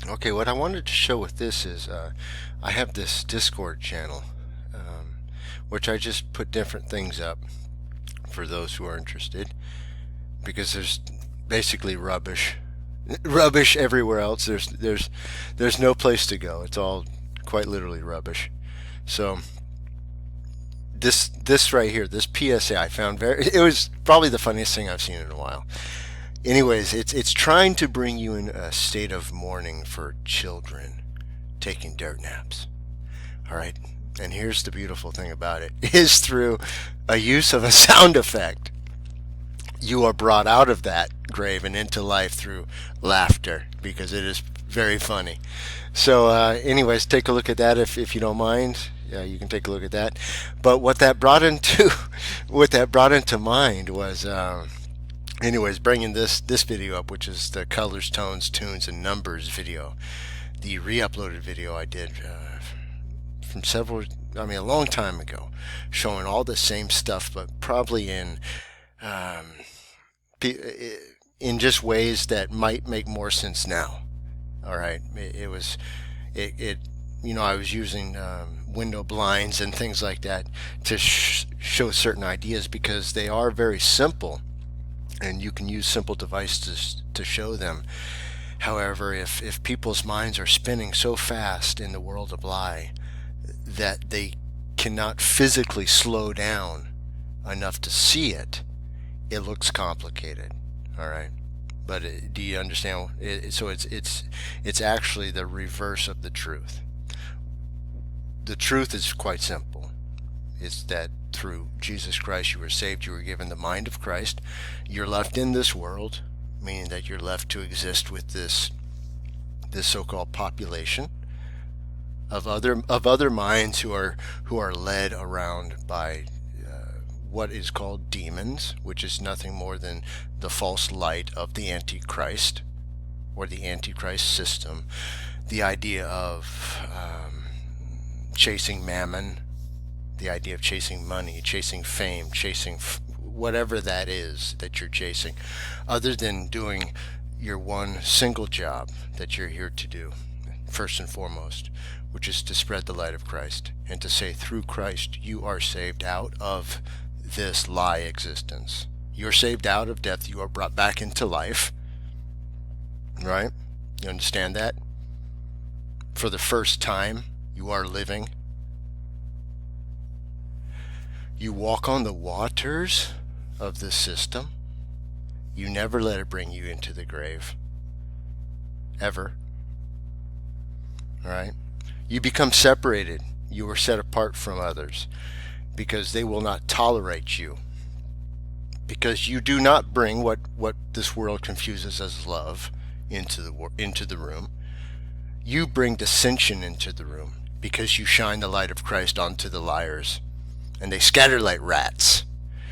Okay, what I wanted to show with this is I have this Discord channel, which I just put different things up for those who are interested, because there's basically rubbish everywhere else. There's no place to go. It's all quite literally rubbish. So this right here, this PSA, I found it was probably the funniest thing I've seen in a while. Anyways, it's trying to bring you in a state of mourning for children taking dirt naps. All right. And here's the beautiful thing about it is through a use of a sound effect, you are brought out of that grave and into life through laughter because it is very funny. So, anyways, take a look at that if you don't mind. Yeah, you can take a look at that. But what that brought into what that brought into mind was, anyways, bringing this video up, which is the colors, tones, tunes, and numbers video, the re-uploaded video I did from a long time ago, showing all the same stuff, but probably um, in just ways that might make more sense now. All right, it I was using window blinds and things like that to show certain ideas because they are very simple, and you can use simple devices to show them. However, if people's minds are spinning so fast in the world of lie that they cannot physically slow down enough to see it, it looks complicated. All right, but do you understand? So it's actually the reverse of the truth. The truth is quite simple. It's that through Jesus Christ you were saved. You were given the mind of Christ. You're left in this world, meaning that you're left to exist with this so-called population of other minds who are led around by what is called demons, which is nothing more than the false light of the Antichrist or the Antichrist system. The idea of chasing mammon, the idea of chasing money, chasing fame, chasing whatever that is that you're chasing, other than doing your one single job that you're here to do, first and foremost, which is to spread the light of Christ and to say through Christ you are saved out of this lie existence. You're saved out of death. You are brought back into life. Right? You understand that? For the first time, you are living. You walk on the waters of this system. You never let it bring you into the grave. Ever. All right? You become separated. You are set apart from others because they will not tolerate you. Because you do not bring what this world confuses as love into the room. You bring dissension into the room because you shine the light of Christ onto the liars. And they scatter like rats.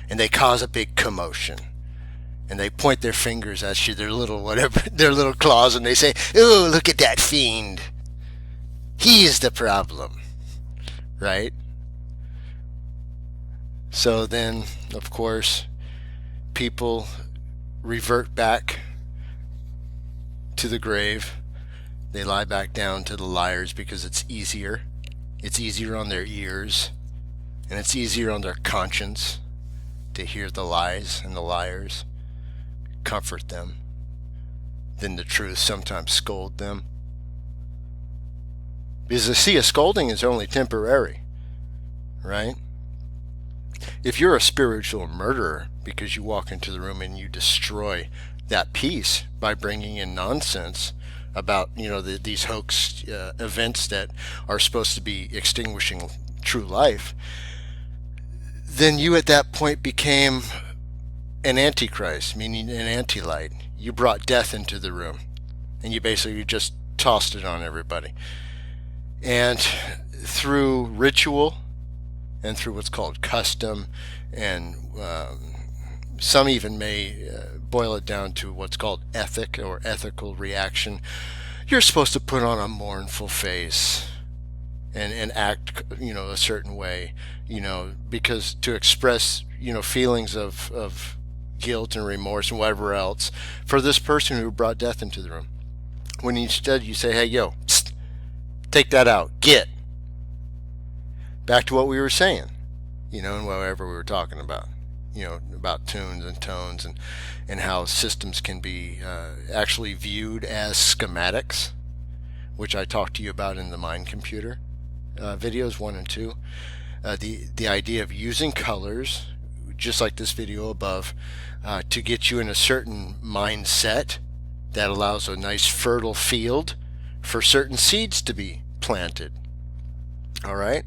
And they cause a big commotion. And they point their fingers at you, their little claws, and they say, "Oh, look at that fiend. He is the problem." Right? So then, of course, people revert back to the grave. They lie back down to the liars because it's easier. It's easier on their ears, and it's easier on their conscience to hear the lies and the liars, comfort them, than the truth sometimes scold them. Because a scolding is only temporary, right? If you're a spiritual murderer because you walk into the room and you destroy that peace by bringing in nonsense about these hoax events that are supposed to be extinguishing true life, then you at that point became an antichrist, meaning an anti-light. You brought death into the room, and you basically just tossed it on everybody. And through ritual and through what's called custom, and some even may boil it down to what's called ethic or ethical reaction, you're supposed to put on a mournful face and act a certain way, because to express feelings of guilt and remorse and whatever else for this person who brought death into the room. when instead you say, hey, yo, psst, take that out, get back to what we were saying, and whatever we were talking about, about tunes and tones, and how systems can be actually viewed as schematics, which I talked to you about in the Mind Computer videos 1 and 2. The idea of using colors, just like this video above, to get you in a certain mindset that allows a nice fertile field for certain seeds to be planted. All right.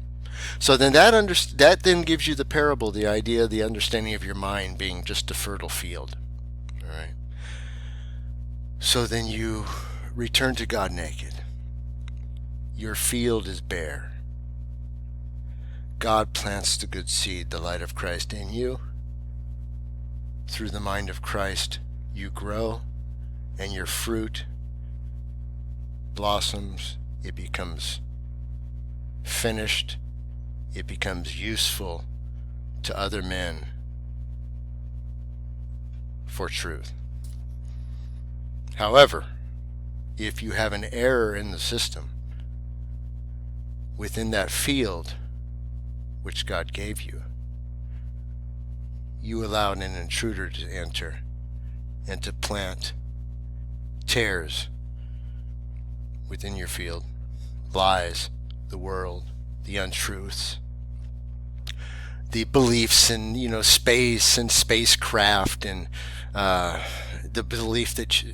So then that then gives you the parable, the idea, the understanding of your mind being just a fertile field. All right. So then you return to God naked. Your field is bare. God plants the good seed, the light of Christ in you. Through the mind of Christ, you grow, and your fruit blossoms. It becomes finished. It becomes useful to other men for truth. However, if you have an error in the system within that field which God gave you, you allowed an intruder to enter and to plant tares within your field, lies, the world, the untruths, the beliefs in space and spacecraft, and the belief that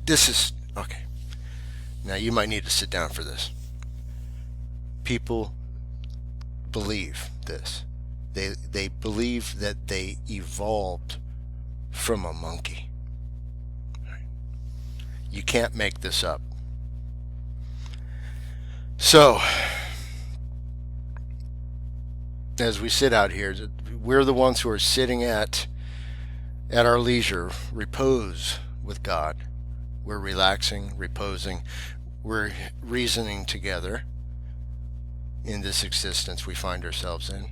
this is okay. Now you might need to sit down for this. People believe this. They believe that they evolved from a monkey. You can't make this up. So, as we sit out here, we're the ones who are sitting at our leisure, repose with God. We're relaxing, reposing, we're reasoning together in this existence we find ourselves in.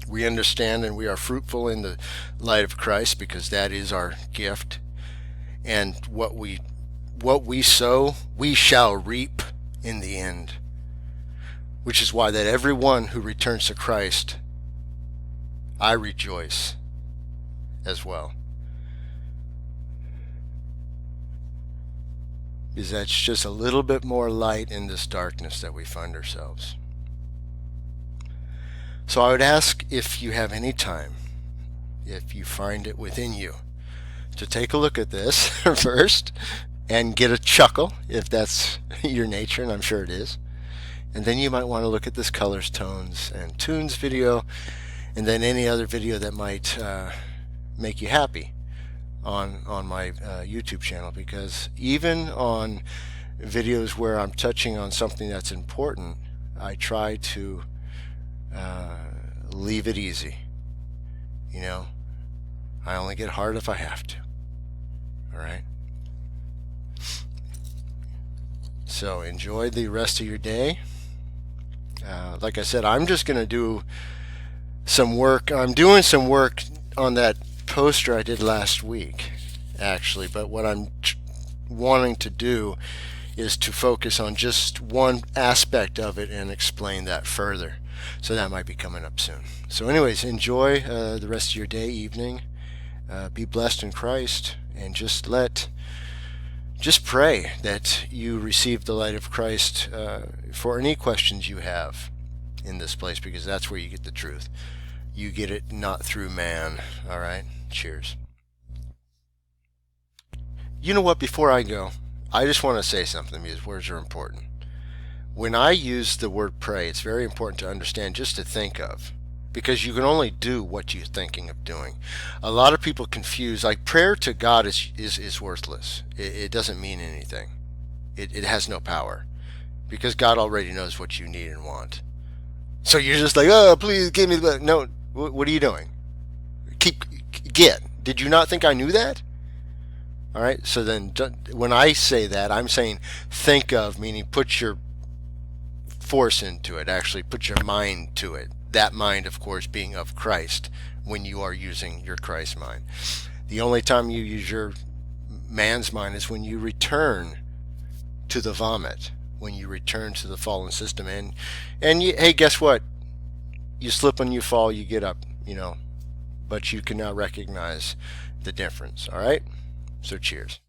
We understand and we are fruitful in the light of Christ, because that is our gift. And what we sow, we shall reap in the end. Which is why that everyone who returns to Christ, I rejoice as well. Because that's just a little bit more light in this darkness that we find ourselves. So I would ask, if you have any time, if you find it within you, to take a look at this first and get a chuckle, if that's your nature, and I'm sure it is. And then you might want to look at this colors, tones, and tunes video, and then any other video that might make you happy on my YouTube channel. Because even on videos where I'm touching on something that's important, I try to leave it easy. I only get hard if I have to. All right? So enjoy the rest of your day. Like I said, I'm just going to do some work. I'm doing some work on that poster I did last week, actually. But what I'm wanting to do is to focus on just one aspect of it and explain that further. So that might be coming up soon. So anyways, enjoy the rest of your day, evening. Be blessed in Christ, and just pray that you receive the light of Christ for any questions you have in this place, because that's where you get the truth. You get it not through man. All right? Cheers. You know what? Before I go, I just want to say something, because words are important. When I use the word pray, it's very important to understand, just to think of, because you can only do what you're thinking of doing. A lot of people confuse, like, prayer to God is worthless. It doesn't mean anything. It has no power, because God already knows what you need and want. So you're just like, oh, please give me the... No, what are you doing? Did you not think I knew that? All right, so then when I say that, I'm saying think of, meaning put your force into it, actually put your mind to it. That mind, of course, being of Christ when you are using your Christ mind. The only time you use your man's mind is when you return to the vomit, when you return to the fallen system, and you, hey, guess what? You slip and you fall, you get up, but you can now recognize the difference. All right, so cheers.